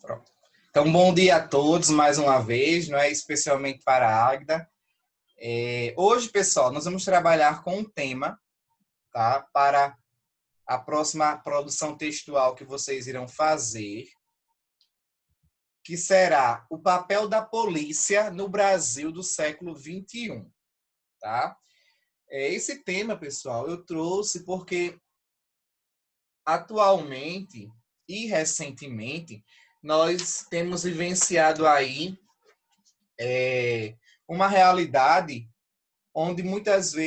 Pronto. Então, bom dia a todos mais uma vez, não é? Especialmente para a Águida. Hoje, pessoal, nós vamos trabalhar com um tema, tá? Para a próxima produção textual que vocês irão fazer, que será o papel da polícia no Brasil do século XXI, tá? Esse tema, pessoal, eu trouxe porque atualmente e recentemente nós temos vivenciado aí uma realidade onde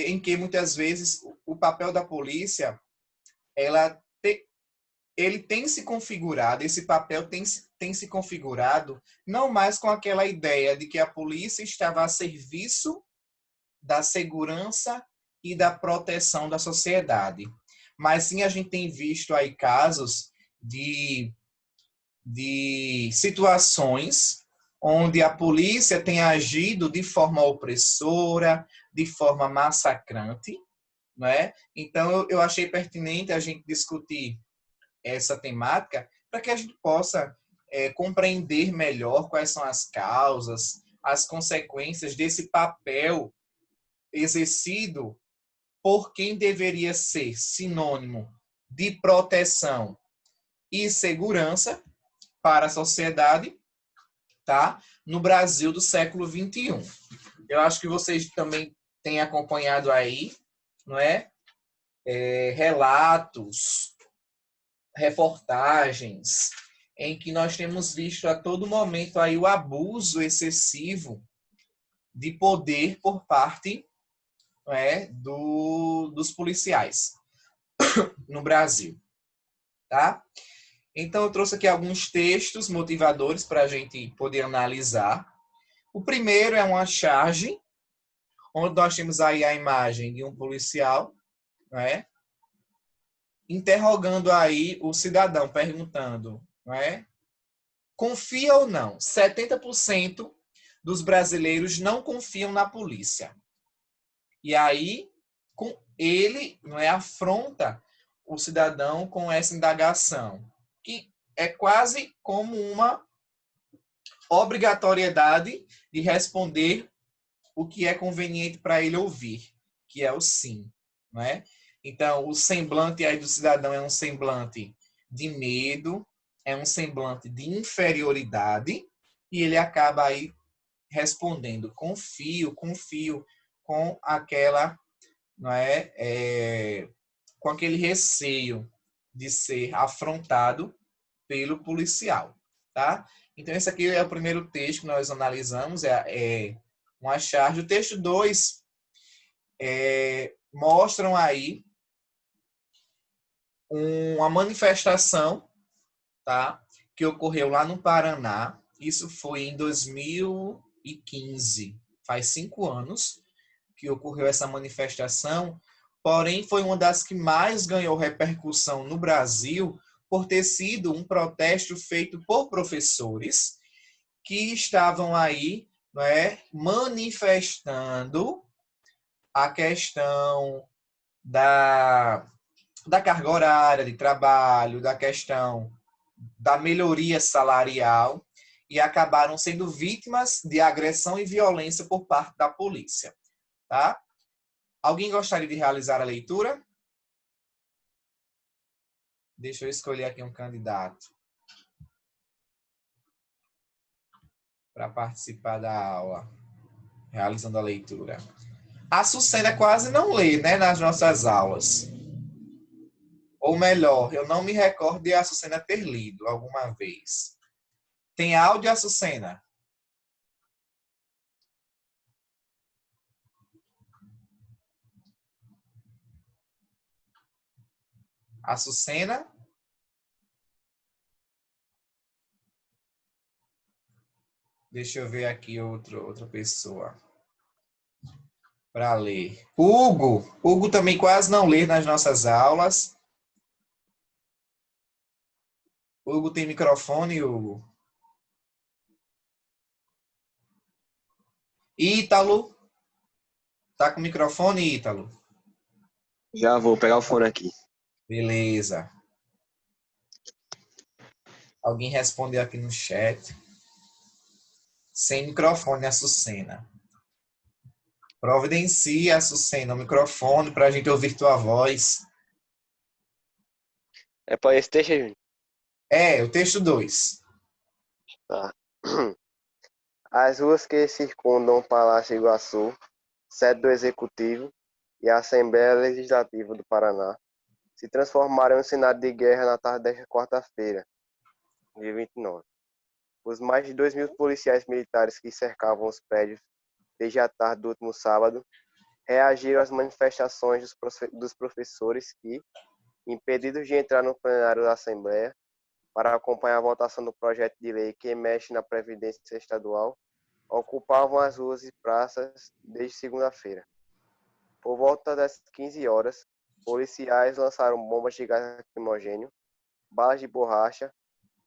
em que muitas vezes o papel da polícia ele tem se configurado, esse papel tem se configurado não mais com aquela ideia de que a polícia estava a serviço da segurança e da proteção da sociedade. Mas sim, a gente tem visto aí casos de situações onde a polícia tem agido de forma opressora, de forma massacrante, né? Então, eu achei pertinente a gente discutir essa temática para que a gente possa compreender melhor quais são as causas, as consequências desse papel exercido por quem deveria ser sinônimo de proteção e segurança para a sociedade, tá? No Brasil do século XXI. Eu acho que vocês também têm acompanhado aí, não é? Relatos, reportagens, em que nós temos visto a todo momento aí o abuso excessivo de poder por parte, não é, dos policiais no Brasil, tá? Então, eu trouxe aqui alguns textos motivadores para a gente poder analisar. O primeiro é uma charge, onde nós temos aí a imagem de um policial, né, interrogando aí o cidadão, perguntando, né, confia ou não? 70% dos brasileiros não confiam na polícia. E aí, ele, não é, afronta o cidadão com essa indagação, que é quase como uma obrigatoriedade de responder o que é conveniente para ele ouvir, que é o sim, não é? Então, o semblante aí do cidadão é um semblante de medo, é um semblante de inferioridade, e ele acaba aí respondendo confio, com aquela, não é, com aquele receio de ser afrontado pelo policial, tá? Então, esse aqui é o primeiro texto que nós analisamos, uma charge. O texto 2 mostram aí uma manifestação, tá? Que ocorreu lá no Paraná. Isso foi em 2015, faz 5 anos que ocorreu essa manifestação, porém foi uma das que mais ganhou repercussão no Brasil por ter sido um protesto feito por professores que estavam aí, não é, manifestando a questão da carga horária de trabalho, da questão da melhoria salarial, e acabaram sendo vítimas de agressão e violência por parte da polícia. Tá? Alguém gostaria de realizar a leitura? Deixa eu escolher aqui um candidato para participar da aula, realizando a leitura. A Sucena quase não lê, né, nas nossas aulas. Ou melhor, eu não me recordo de a Sucena ter lido alguma vez. Tem áudio, Açucena? Açucena? Deixa eu ver aqui outra pessoa para ler. Hugo. Hugo também quase não lê nas nossas aulas. Hugo tem microfone, Hugo? Ítalo? Tá com microfone, Ítalo? Já vou pegar o fone aqui. Beleza. Alguém respondeu aqui no chat. Sem microfone, Açucena. Providencie, Açucena, o microfone para a gente ouvir tua voz. É para esse texto, Júnior? É, o texto 2. Tá. As ruas que circundam o Palácio Iguaçu, sede do Executivo e a Assembleia Legislativa do Paraná, se transformaram em um cenário de guerra na tarde desta quarta-feira, dia 29. Os mais de 2.000 policiais militares que cercavam os prédios desde a tarde do último sábado reagiram às manifestações dos professores que, impedidos de entrar no plenário da Assembleia para acompanhar a votação do projeto de lei que mexe na Previdência Estadual, ocupavam as ruas e praças desde segunda-feira. Por volta das 15 horas, policiais lançaram bombas de gás lacrimogêneo, balas de borracha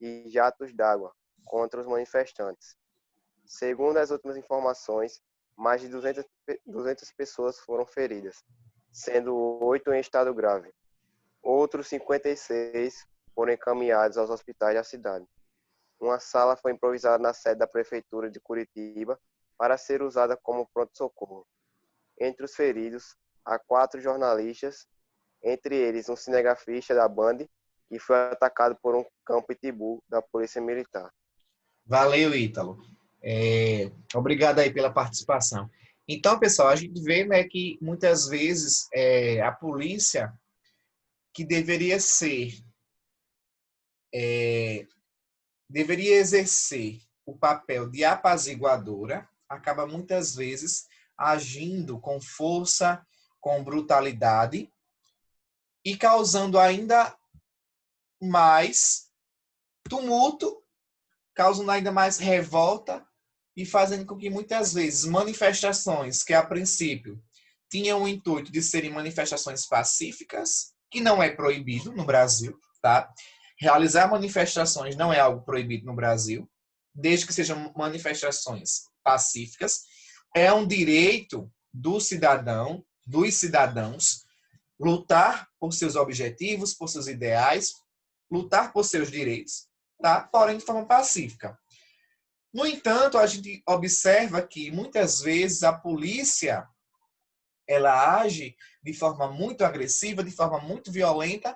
e jatos d'água contra os manifestantes. Segundo as últimas informações, mais de 200 pessoas foram feridas, sendo 8 em estado grave. Outros 56 foram encaminhados aos hospitais da cidade. Uma sala foi improvisada na sede da Prefeitura de Curitiba para ser usada como pronto-socorro. Entre os feridos, há 4 jornalistas, entre eles um cinegrafista da Band, que foi atacado por um cão pitbull da Polícia Militar. Valeu, Ítalo. Obrigado aí pela participação. Então, pessoal, a gente vê, né, que muitas vezes a polícia, que deveria exercer o papel de apaziguadora, acaba muitas vezes agindo com força, com brutalidade e causando ainda mais tumulto, causando ainda mais revolta e fazendo com que muitas vezes manifestações que a princípio tinham o intuito de serem manifestações pacíficas, que não é proibido no Brasil, tá? Realizar manifestações não é algo proibido no Brasil, desde que sejam manifestações pacíficas. É um direito do cidadão, dos cidadãos, lutar por seus objetivos, por seus ideais, lutar por seus direitos, tá? Porém, de forma pacífica. No entanto, a gente observa que muitas vezes a polícia ela age de forma muito agressiva, de forma muito violenta,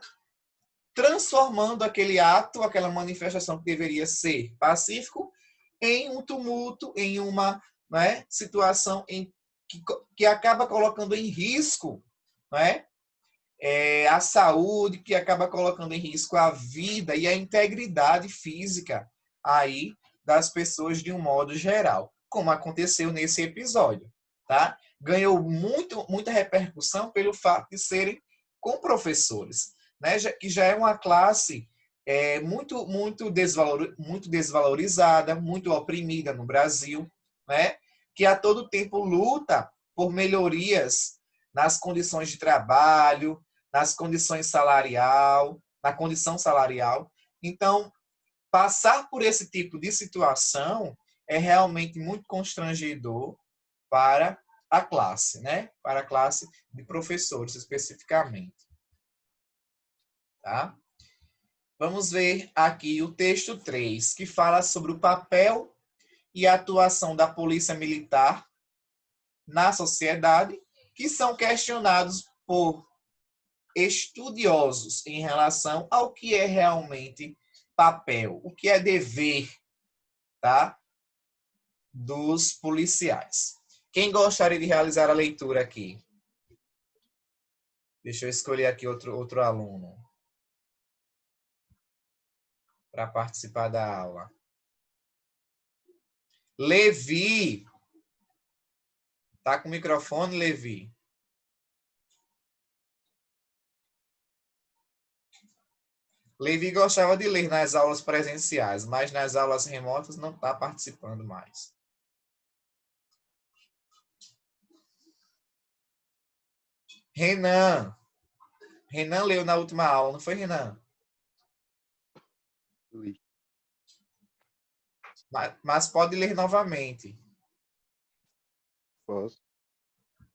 transformando aquele ato, aquela manifestação que deveria ser pacífico, em um tumulto, em uma, né, situação que acaba colocando em risco, né, a saúde, que acaba colocando em risco a vida e a integridade física aí das pessoas de um modo geral, como aconteceu nesse episódio, tá? Ganhou muita repercussão pelo fato de serem com professores, né? Que já é uma classe muito desvalorizada, muito oprimida no Brasil, né? Que a todo tempo luta por melhorias nas condições de trabalho, na condição salarial. Então, passar por esse tipo de situação é realmente muito constrangedor para a classe, né? Para a classe de professores especificamente. Tá? Vamos ver aqui o texto 3, que fala sobre o papel e a atuação da polícia militar na sociedade, que são questionados por estudiosos em relação ao que é realmente papel, o que é dever, tá? Dos policiais. Quem gostaria de realizar a leitura aqui? Deixa eu escolher aqui outro aluno para participar da aula. Levi. Tá com o microfone, Levi? Levi gostava de ler nas aulas presenciais, mas nas aulas remotas não está participando mais. Renan. Renan leu na última aula, não foi, Renan? Ui. Mas pode ler novamente. Posso?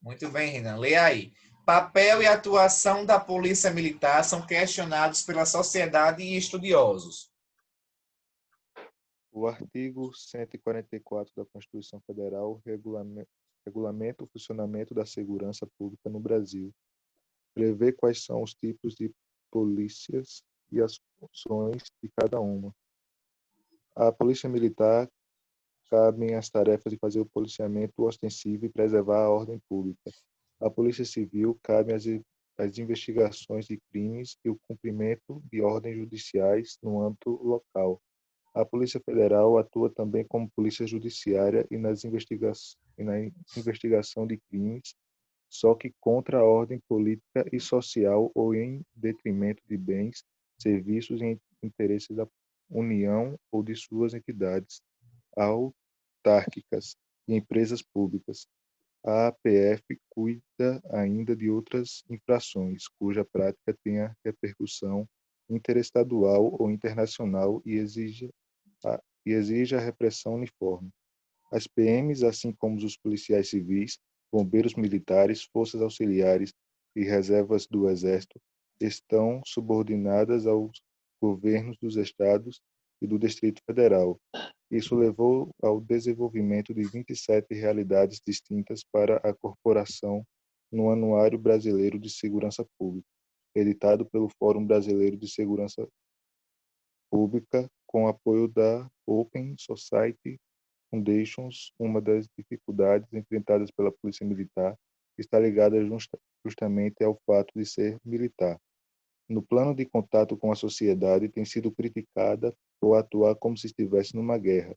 Muito bem, Renan. Lê aí. Papel e atuação da polícia militar são questionados pela sociedade e estudiosos. O artigo 144 da Constituição Federal regulamenta o funcionamento da segurança pública no Brasil. Prevê quais são os tipos de polícias e as funções de cada uma. A Polícia Militar cabem as tarefas de fazer o policiamento ostensivo e preservar a ordem pública. A Polícia Civil cabem as investigações de crimes e o cumprimento de ordens judiciais no âmbito local. A Polícia Federal atua também como polícia judiciária e na investigação de crimes, só que contra a ordem política e social ou em detrimento de bens, serviços e interesses da União ou de suas entidades autárquicas e empresas públicas. A APF cuida ainda de outras infrações, cuja prática tenha repercussão interestadual ou internacional e exige a repressão uniforme. As PMs, assim como os policiais civis, bombeiros militares, forças auxiliares e reservas do Exército, estão subordinadas aos governos dos estados e do Distrito Federal. Isso levou ao desenvolvimento de 27 realidades distintas para a corporação no Anuário Brasileiro de Segurança Pública, editado pelo Fórum Brasileiro de Segurança Pública, com apoio da Open Society Foundations. Uma das dificuldades enfrentadas pela Polícia Militar está ligada justamente ao fato de ser militar. No plano de contato com a sociedade, tem sido criticada por atuar como se estivesse numa guerra,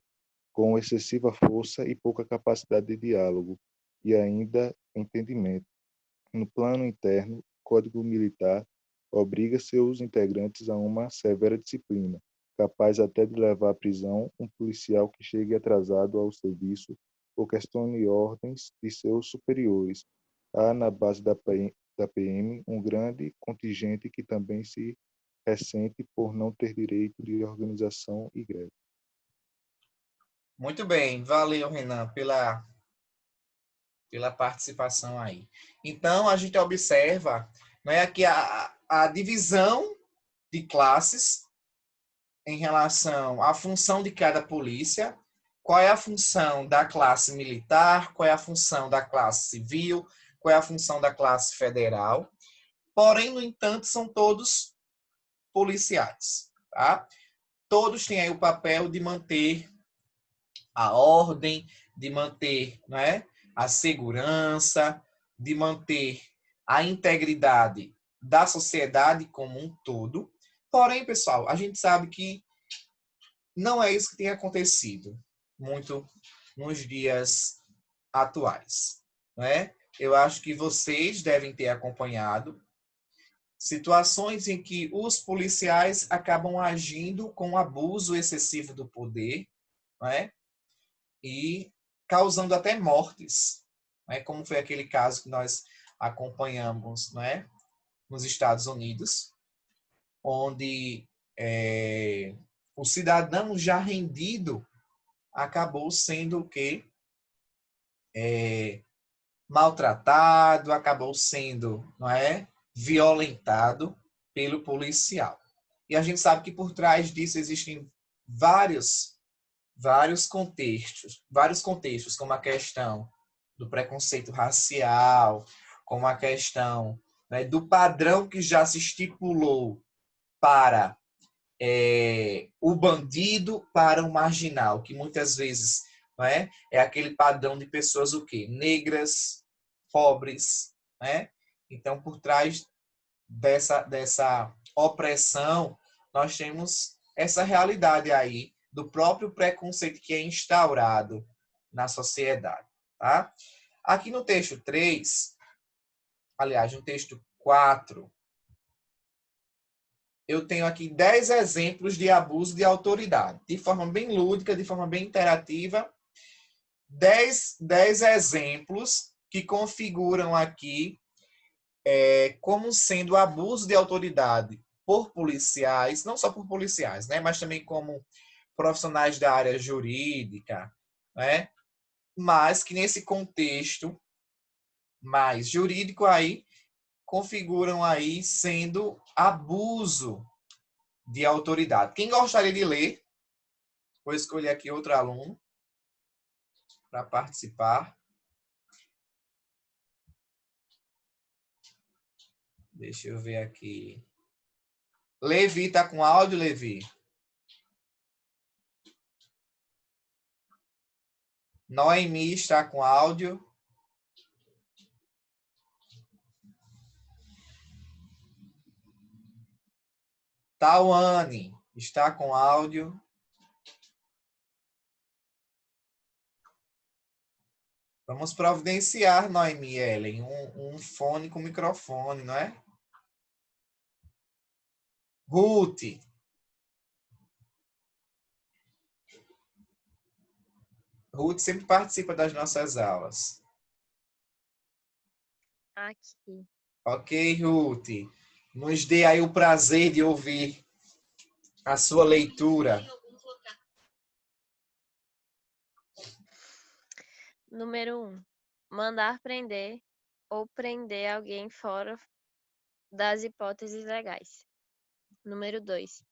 com excessiva força e pouca capacidade de diálogo e ainda entendimento. No plano interno, o Código Militar obriga seus integrantes a uma severa disciplina, capaz até de levar à prisão um policial que chegue atrasado ao serviço ou questione ordens de seus superiores. Há na base da PM um grande contingente que também se ressente por não ter direito de organização e greve. Muito bem, valeu, Renan, pela participação aí. Então, a gente observa, né, aqui a divisão de classes em relação à função de cada polícia, qual é a função da classe militar, qual é a função da classe civil, qual é a função da classe federal. Porém, no entanto, são todos policiais, tá? Todos têm aí o papel de manter a ordem, de manter, né, a segurança, de manter a integridade da sociedade como um todo. Porém, pessoal, a gente sabe que não é isso que tem acontecido muito nos dias atuais, né? Eu acho que vocês devem ter acompanhado situações em que os policiais acabam agindo com abuso excessivo do poder, né? E causando até mortes, né? Como foi aquele caso que nós acompanhamos, né? Nos Estados Unidos, onde o cidadão já rendido acabou sendo o quê? Maltratado, acabou sendo, não é, violentado pelo policial. E a gente sabe que por trás disso existem vários contextos, como a questão do preconceito racial, como a questão, né, do padrão que já se estipulou para o bandido, para o marginal, que muitas vezes, não é aquele padrão de pessoas o quê? Negras, pobres, né? Então, por trás dessa opressão, nós temos essa realidade aí do próprio preconceito que é instaurado na sociedade, tá? Aqui no texto 3, aliás, no texto 4, eu tenho aqui 10 exemplos de abuso de autoridade, de forma bem lúdica, de forma bem interativa. 10 exemplos que configuram aqui como sendo abuso de autoridade por policiais, não só por policiais, né, mas também como profissionais da área jurídica, né, mas que nesse contexto mais jurídico aí configuram aí sendo abuso de autoridade. Quem gostaria de ler Vou escolher aqui outro aluno para participar. Deixa eu ver aqui. Levi, tá com áudio, Levi? Noemi está com áudio. Tawane está com áudio. Vamos providenciar, Noemi e Ellen, um fone com microfone, não é? Ruth. Ruth sempre participa das nossas aulas. Aqui. Ok, Ruth. Nos dê aí o prazer de ouvir a sua leitura. Número 1. Mandar prender ou prender alguém fora das hipóteses legais. Número 2.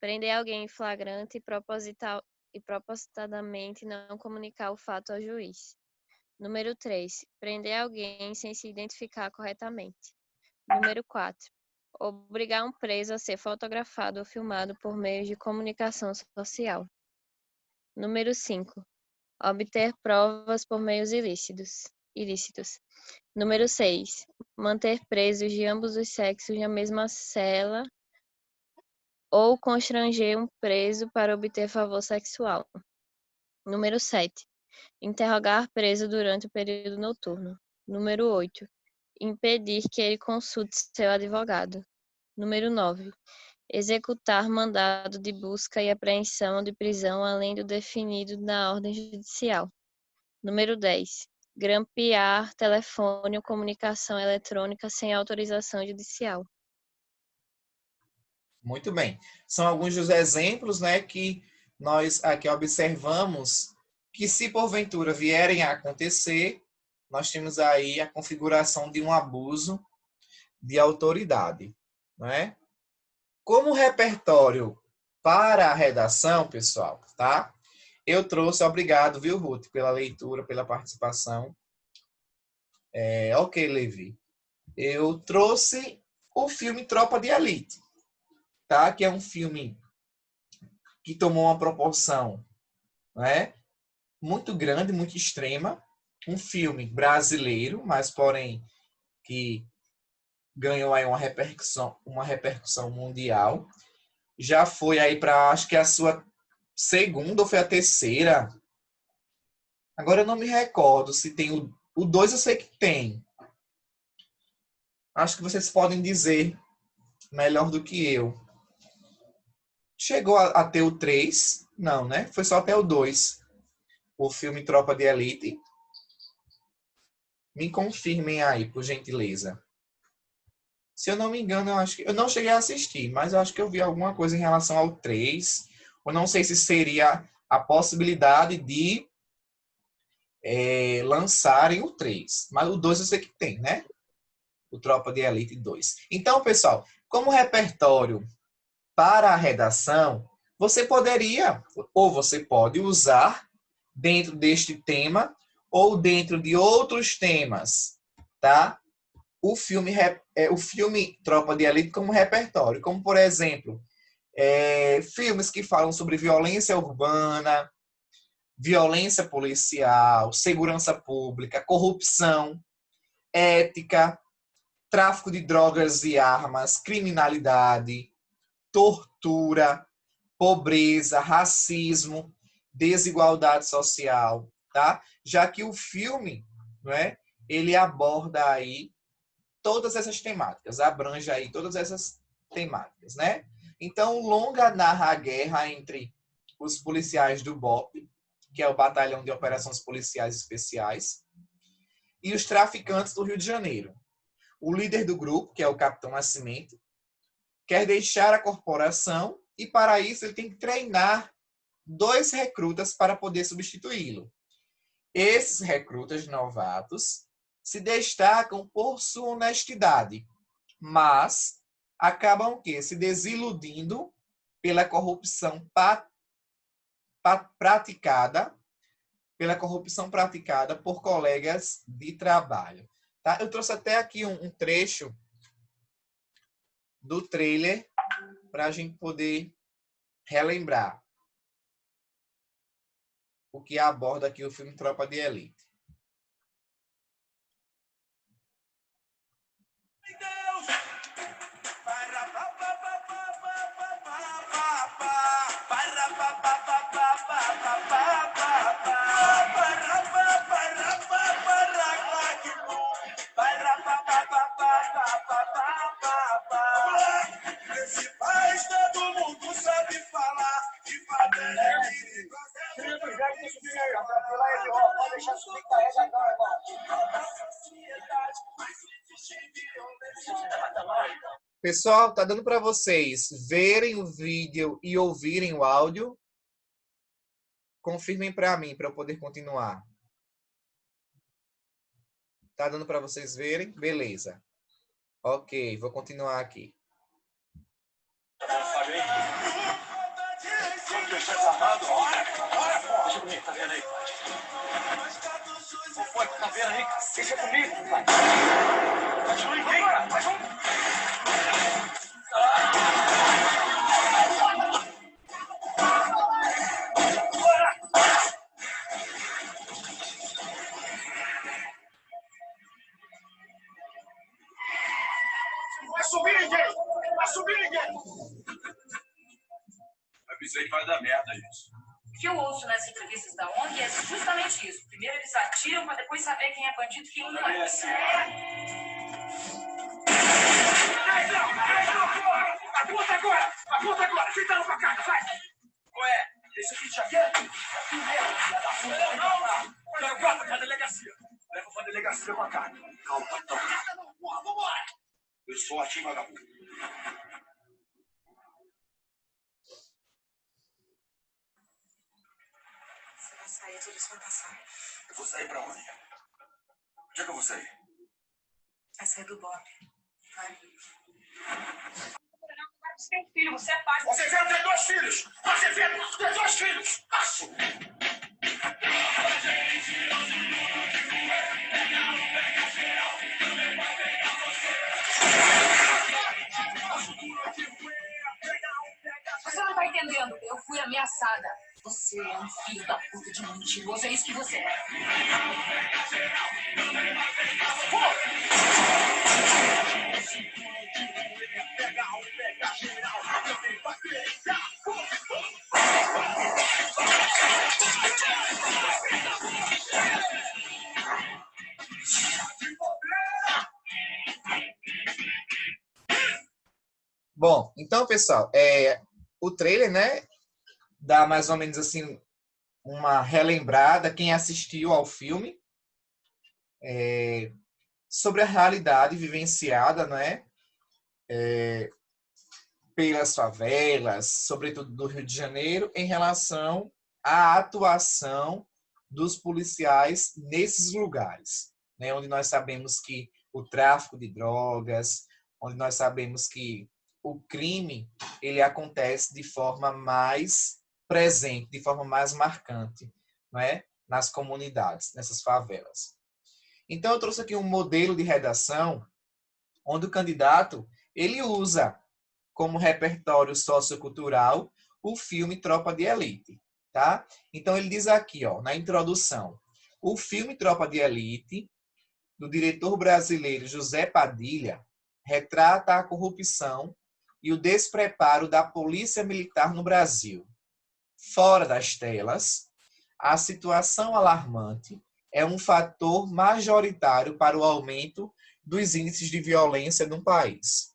Prender alguém em flagrante e propositadamente não comunicar o fato ao juiz. Número 3. Prender alguém sem se identificar corretamente. Número 4. Obrigar um preso a ser fotografado ou filmado por meios de comunicação social. Número 5. Obter provas por meios ilícitos. Número 6. Manter presos de ambos os sexos na mesma cela ou constranger um preso para obter favor sexual. Número 7. Interrogar preso durante o período noturno. Número 8. Impedir que ele consulte seu advogado. Número 9. Executar mandado de busca e apreensão de prisão além do definido na ordem judicial. Número 10. Grampear telefone ou comunicação eletrônica sem autorização judicial. Muito bem. São alguns dos exemplos, né, que nós aqui observamos que, se porventura vierem a acontecer, nós temos aí a configuração de um abuso de autoridade, não é? Como repertório para a redação, pessoal, tá? Eu trouxe, obrigado, viu, Ruth, pela leitura, pela participação. Ok, Levi. Eu trouxe o filme Tropa de Elite, tá? Que é um filme que tomou uma proporção, né, muito grande, muito extrema. Um filme brasileiro, mas porém que ganhou aí uma repercussão mundial. Já foi aí para, acho que a sua segunda ou foi a terceira. Agora eu não me recordo se tem o 2, eu sei que tem. Acho que vocês podem dizer melhor do que eu. Chegou a ter o 3? Não, né? Foi só até o 2. O filme Tropa de Elite. Me confirmem aí, por gentileza. Se eu não me engano, eu acho que eu não cheguei a assistir, mas eu acho que eu vi alguma coisa em relação ao 3. Eu não sei se seria a possibilidade de lançarem o 3. Mas o 2 eu sei que tem, né? O Tropa de Elite 2. Então, pessoal, como repertório para a redação, você poderia, ou você pode usar dentro deste tema, ou dentro de outros temas, tá? O filme Tropa de Elite como repertório, como, por exemplo, filmes que falam sobre violência urbana, violência policial, segurança pública, corrupção, ética, tráfico de drogas e armas, criminalidade, tortura, pobreza, racismo, desigualdade social, tá? Já que o filme, não é, ele aborda aí todas essas temáticas, abrange aí todas essas temáticas, né? Então, o longa narra a guerra entre os policiais do BOP, que é o Batalhão de Operações Policiais Especiais, e os traficantes do Rio de Janeiro. O líder do grupo, que é o Capitão Nascimento, quer deixar a corporação e, para isso, ele tem que treinar 2 recrutas para poder substituí-lo. Esses recrutas novatos se destacam por sua honestidade, mas acabam se desiludindo pela corrupção pela corrupção praticada por colegas de trabalho. Tá? Eu trouxe até aqui um trecho do trailer para a gente poder relembrar o que aborda aqui o filme Tropa de Elite. Esse país todo mundo sabe falar de favela é perigosa. Pode deixar subir carregador, irmão. Pessoal, tá dando para vocês verem o vídeo e ouvirem o áudio? Confirmem para mim, para eu poder continuar. Tá dando para vocês verem? Beleza. Ok, vou continuar aqui. Deixa comigo, tá vendo aí? Foi, tá vendo aí? Deixa comigo, pai. Mas não ninguém, cara. Mas vamos. Não vai subir ninguém! Não vai subir ninguém! Avisei que vai dar merda isso. O que eu ouço nas entrevistas da ONG é justamente isso. Primeiro eles atiram para depois saber quem é bandido e quem não é. Aponta agora! Aponta agora! Quem tá no facada? Vai! Ué, esse aqui já quer? Não! Leva pra delegacia. Leva pra delegacia com a cara. Calma, capitão. Vambora! Eu sou a time vagabundo. Você vai sair, tudo isso vai passar. Eu vou sair pra onde? Onde é que eu vou sair? Vai sair do BOP. Vai. Você tem filho, você é pai. Você veio ter 2 filhos! Você veio ter 2 filhos! Acho! Você não tá entendendo. Eu fui ameaçada. Você é um filho da puta de um mentiroso. É isso que você é. Bom, então, pessoal, o trailer, né, dá mais ou menos assim uma relembrada, quem assistiu ao filme, sobre a realidade vivenciada, né, pelas favelas, sobretudo do Rio de Janeiro, em relação à atuação dos policiais nesses lugares, né, onde nós sabemos que o tráfico de drogas, onde nós sabemos que o crime ele acontece de forma mais presente, de forma mais marcante, não é? Nas comunidades, nessas favelas. Então, eu trouxe aqui um modelo de redação onde o candidato ele usa como repertório sociocultural o filme Tropa de Elite. Tá? Então, ele diz aqui, ó, na introdução, o filme Tropa de Elite, do diretor brasileiro José Padilha, retrata a corrupção e o despreparo da polícia militar no Brasil. Fora das telas, a situação alarmante é um fator majoritário para o aumento dos índices de violência no país.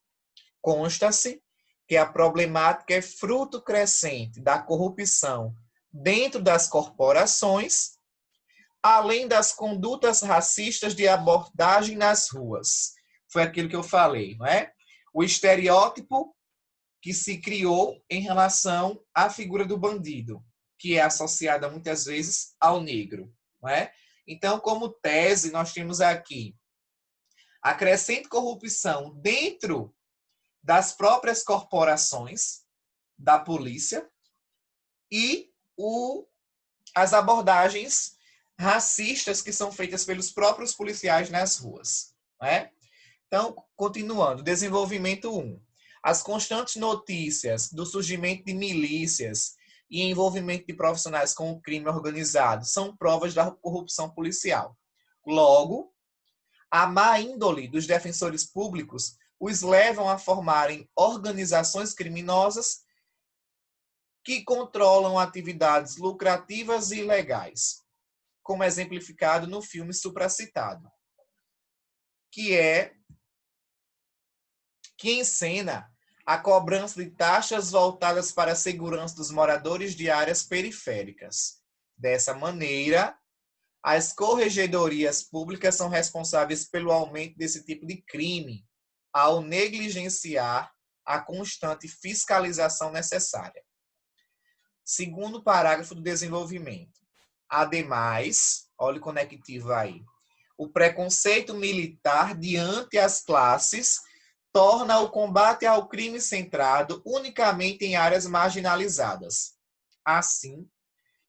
Consta-se que a problemática é fruto crescente da corrupção dentro das corporações, além das condutas racistas de abordagem nas ruas. Foi aquilo que eu falei, não é? O estereótipo que se criou em relação à figura do bandido, que é associada muitas vezes ao negro, não é? Então, como tese, nós temos aqui a crescente corrupção dentro das próprias corporações da polícia e as abordagens racistas que são feitas pelos próprios policiais nas ruas. Né? Então, continuando, desenvolvimento 1. As constantes notícias do surgimento de milícias e envolvimento de profissionais com o crime organizado são provas da corrupção policial. Logo, a má índole dos defensores públicos os levam a formarem organizações criminosas que controlam atividades lucrativas e ilegais, como exemplificado no filme supracitado, que encena a cobrança de taxas voltadas para a segurança dos moradores de áreas periféricas. Dessa maneira, as corregedorias públicas são responsáveis pelo aumento desse tipo de crime, ao negligenciar a constante fiscalização necessária. Segundo parágrafo do desenvolvimento. Ademais, olha o conectivo aí, o preconceito militar diante as classes torna o combate ao crime centrado unicamente em áreas marginalizadas. Assim,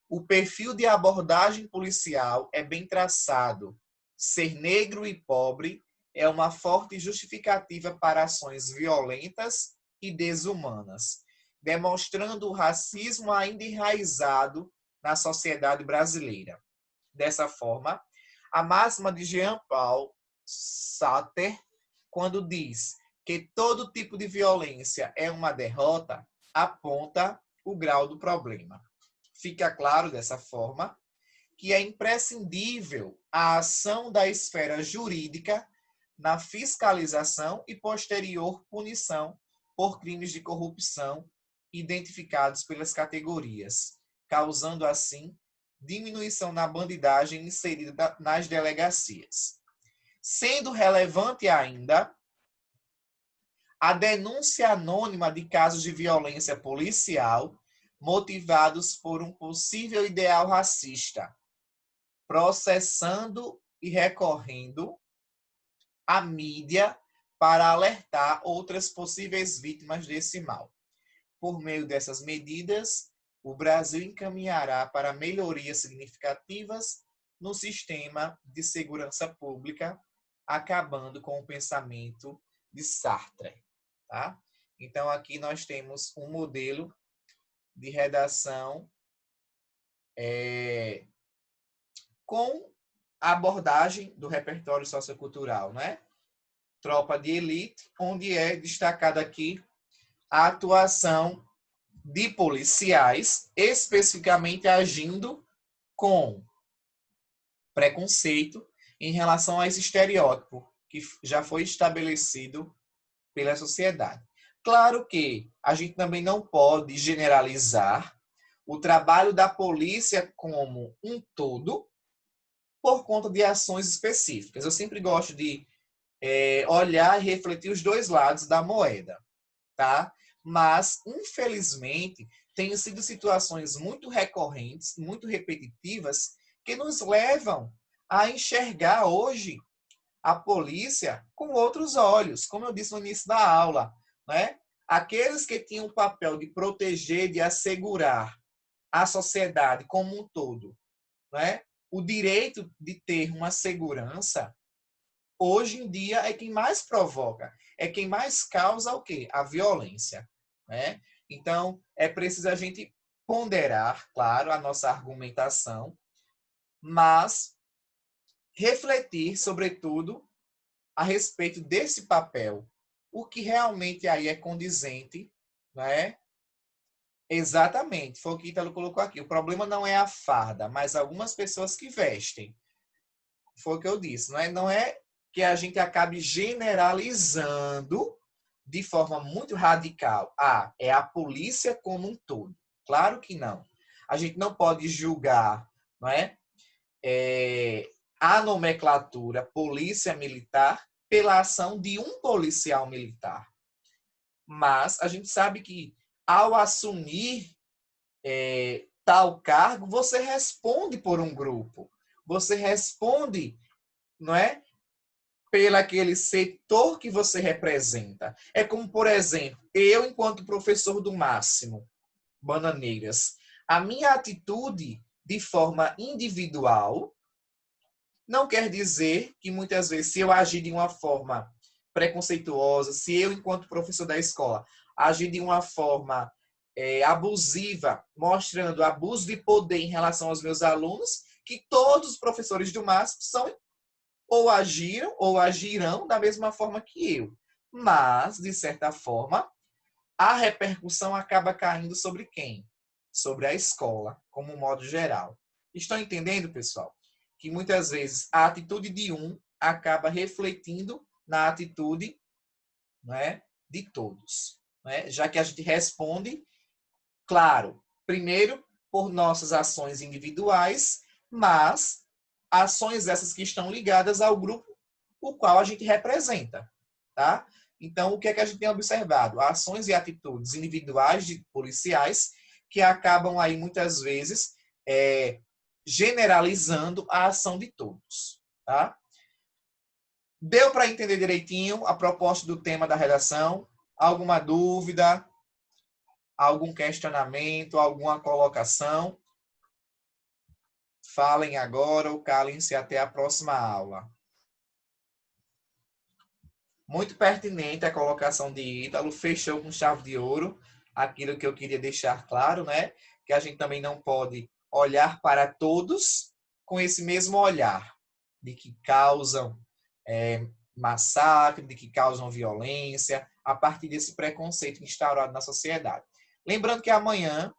o perfil de abordagem policial é bem traçado. Ser negro e pobre é uma forte justificativa para ações violentas e desumanas, demonstrando o racismo ainda enraizado na sociedade brasileira. Dessa forma, a máxima de Jean-Paul Sartre, quando diz que todo tipo de violência é uma derrota, aponta o grau do problema. Fica claro dessa forma que é imprescindível a ação da esfera jurídica na fiscalização e posterior punição por crimes de corrupção identificados pelas categorias, causando assim diminuição na bandidagem inserida nas delegacias. Sendo relevante ainda a denúncia anônima de casos de violência policial motivados por um possível ideal racista, processando e recorrendo à mídia para alertar outras possíveis vítimas desse mal. Por meio dessas medidas, o Brasil encaminhará para melhorias significativas no sistema de segurança pública, acabando com o pensamento de Sartre. Tá? Então, aqui nós temos um modelo de redação com a abordagem do repertório sociocultural, né? Tropa de elite, onde é destacada aqui a atuação de policiais, especificamente agindo com preconceito em relação a esse estereótipo que já foi estabelecido pela sociedade. Claro que a gente também não pode generalizar o trabalho da polícia como um todo por conta de ações específicas. Eu sempre gosto de olhar e refletir os dois lados da moeda, tá? Mas, infelizmente, têm sido situações muito recorrentes, muito repetitivas, que nos levam a enxergar hoje a polícia com outros olhos, como eu disse no início da aula, né? Aqueles que tinham o papel de proteger, de assegurar a sociedade como um todo, né? O direito de ter uma segurança, hoje em dia, é quem mais provoca, é quem mais causa o quê? A violência, né? Então, é preciso a gente ponderar, claro, a nossa argumentação, mas refletir, sobretudo, a respeito desse papel, o que realmente aí é condizente, né? Exatamente, foi o que Ítalo colocou aqui. O problema não é a farda, mas algumas pessoas que vestem. Foi o que eu disse, não é que a gente acabe generalizando de forma muito radical. É a polícia como um todo. Claro que não. A gente não pode julgar, não é? A nomenclatura polícia militar pela ação de um policial militar. Mas a gente sabe que, ao assumir tal cargo, você responde por um grupo. Você responde, não é? Pelo aquele setor que você representa. É como, por exemplo, eu, enquanto professor do Máximo Bananeiras, a minha atitude de forma individual não quer dizer que muitas vezes, se eu agir de uma forma preconceituosa, se eu, enquanto professor da escola, agir de uma forma abusiva, mostrando abuso de poder em relação aos meus alunos, que todos os professores do MASP são ou agiram ou agirão da mesma forma que eu. Mas, de certa forma, a repercussão acaba caindo sobre quem? Sobre a escola, como um modo geral. Estão entendendo, pessoal? Que muitas vezes a atitude de um acaba refletindo na atitude, né, de todos. Né? Já que a gente responde, claro, primeiro por nossas ações individuais, mas ações essas que estão ligadas ao grupo o qual a gente representa. Tá? Então, o que é que a gente tem observado? Ações e atitudes individuais de policiais que acabam aí, muitas vezes, generalizando a ação de todos. Tá? Deu para entender direitinho a proposta do tema da redação? Alguma dúvida? Algum questionamento? Alguma colocação? Falem agora ou calem-se até a próxima aula. Muito pertinente a colocação de Ítalo, fechou com chave de ouro aquilo que eu queria deixar claro, né? Que a gente também não pode olhar para todos com esse mesmo olhar, de que causam massacre, de que causam violência, a partir desse preconceito instaurado na sociedade. Lembrando que amanhã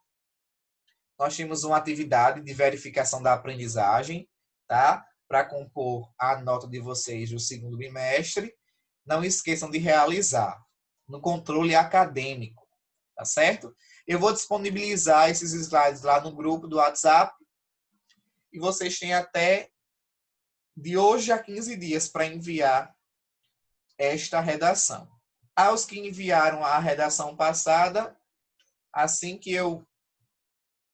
nós temos uma atividade de verificação da aprendizagem, tá? Para compor a nota de vocês do segundo bimestre. Não esqueçam de realizar no controle acadêmico, tá certo? Eu vou disponibilizar esses slides lá no grupo do WhatsApp e vocês têm até de hoje a 15 dias para enviar esta redação. Aos que enviaram a redação passada, assim que eu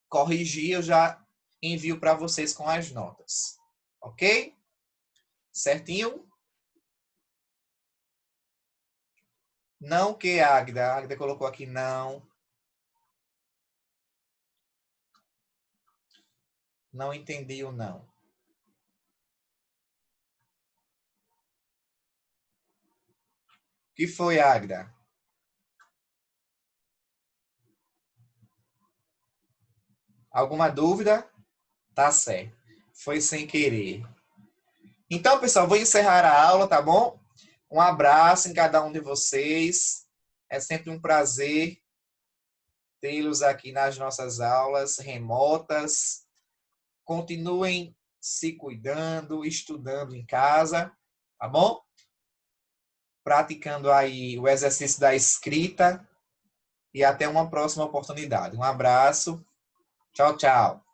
corrigir, eu já envio para vocês com as notas. Ok? Certinho? Não que Águida. A Águida colocou aqui não. Não entendi o não. O que foi, Águida? Alguma dúvida? Tá certo. Foi sem querer. Então, pessoal, vou encerrar a aula, tá bom? Um abraço em cada um de vocês. É sempre um prazer tê-los aqui nas nossas aulas remotas. Continuem se cuidando, estudando em casa, tá bom? Praticando aí o exercício da escrita e até uma próxima oportunidade. Um abraço. Tchau, tchau.